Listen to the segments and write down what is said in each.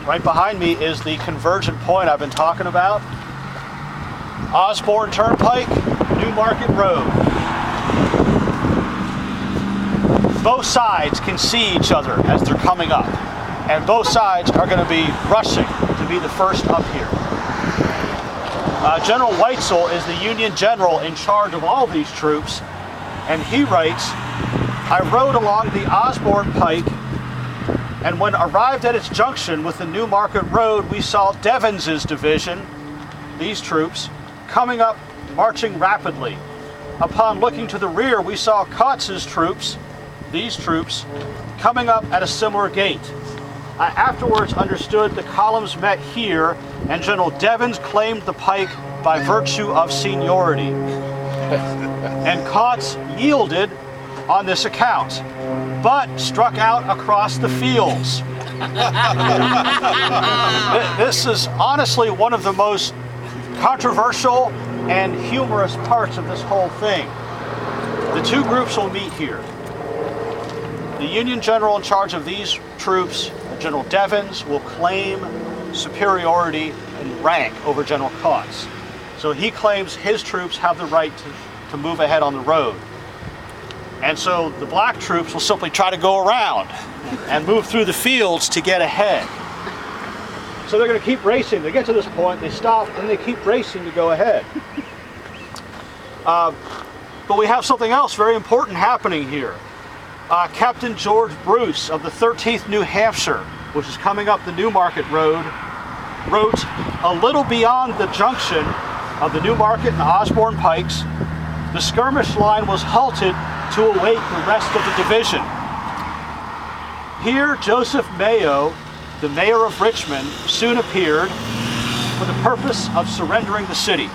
Right behind me is the convergent point I've been talking about. Osborne Turnpike, Newmarket Road. Both sides can see each other as they're coming up, and both sides are going to be rushing to be the first up here. General Weitzel is the Union general in charge of all these troops, and he writes, "I rode along the Osborne Pike, and when arrived at its junction with the Newmarket Road, we saw Devens's division, these troops, coming up, marching rapidly. Upon looking to the rear, we saw Kautz's troops, these troops, coming up at a similar gait. I afterwards understood the columns met here, and General Devens claimed the pike by virtue of seniority. And Kautz yielded on this account, but struck out across the fields." This is honestly one of the most controversial and humorous parts of this whole thing. The two groups will meet here. The Union general in charge of these troops, General Devens, will claim superiority in rank over General Kautz. So he claims his troops have the right to move ahead on the road. And so the black troops will simply try to go around and move through the fields to get ahead. So they're going to keep racing. They get to this point, they stop, and they keep racing to go ahead. But we have something else very important happening here. Captain George Bruce of the 13th New Hampshire, which is coming up the Newmarket Road, wrote, "A little beyond the junction of the Newmarket and Osborne Pikes, the skirmish line was halted to await the rest of the division. Here Joseph Mayo, the mayor of Richmond, soon appeared for the purpose of surrendering the city.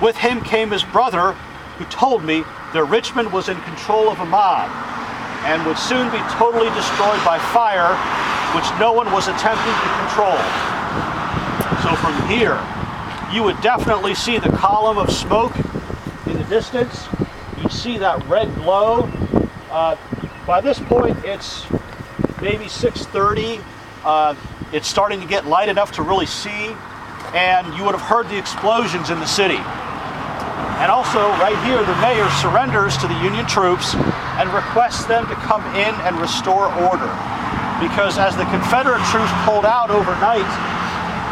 With him came his brother, who told me that Richmond was in control of a mob and would soon be totally destroyed by fire, which no one was attempting to control." So from here, you would definitely see the column of smoke in the distance. You'd see that red glow. By this point, it's maybe 6:30. It's starting to get light enough to really see, and you would have heard the explosions in the city. And also, right here, the mayor surrenders to the Union troops and requests them to come in and restore order. Because as the Confederate troops pulled out overnight,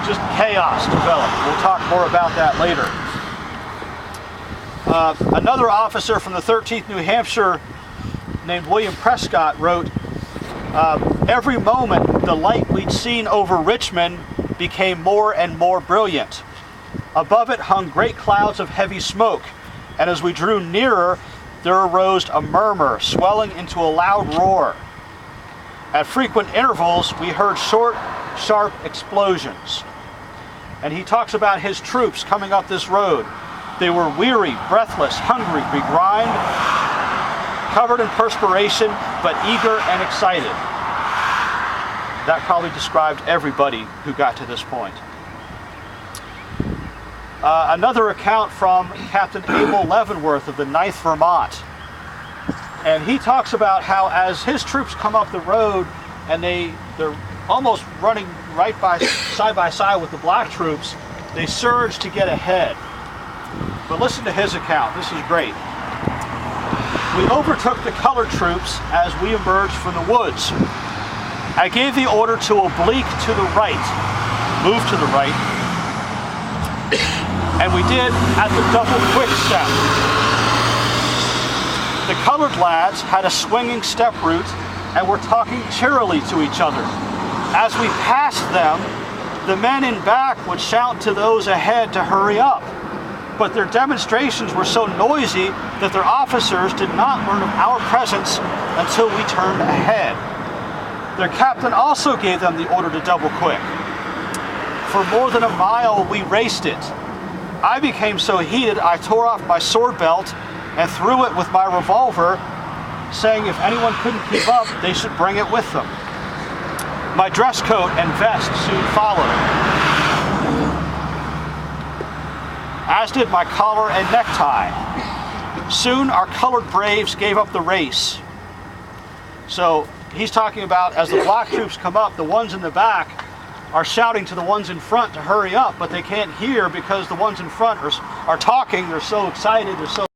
just chaos developed. We'll talk more about that later. Another officer from the 13th New Hampshire named William Prescott wrote, "Every moment the light we'd seen over Richmond became more and more brilliant. Above it hung great clouds of heavy smoke, and as we drew nearer, there arose a murmur swelling into a loud roar. At frequent intervals, we heard short, sharp explosions." And he talks about his troops coming up this road. "They were weary, breathless, hungry, begrimed, covered in perspiration, but eager and excited." That probably described everybody who got to this point. Another account from Captain Abel Leavenworth of the 9th Vermont. And he talks about how as his troops come up the road and they're almost running right by side with the black troops, they surge to get ahead. But listen to his account. This is great. "We overtook the colored troops as we emerged from the woods. I gave the order to oblique to the right, move to the right, and we did at the double quick step. The colored lads had a swinging step route and were talking cheerily to each other. As we passed them, the men in back would shout to those ahead to hurry up. But their demonstrations were so noisy that their officers did not learn of our presence until we turned ahead. Their captain also gave them the order to double quick. For more than a mile we raced it. I became so heated I tore off my sword belt and threw it with my revolver, saying if anyone couldn't keep up, they should bring it with them. My dress coat and vest soon followed, as did my collar and necktie. Soon our colored braves gave up the race." So he's talking about as the black troops come up, the ones in the back are shouting to the ones in front to hurry up, but they can't hear because the ones in front are talking. They're so excited. They're so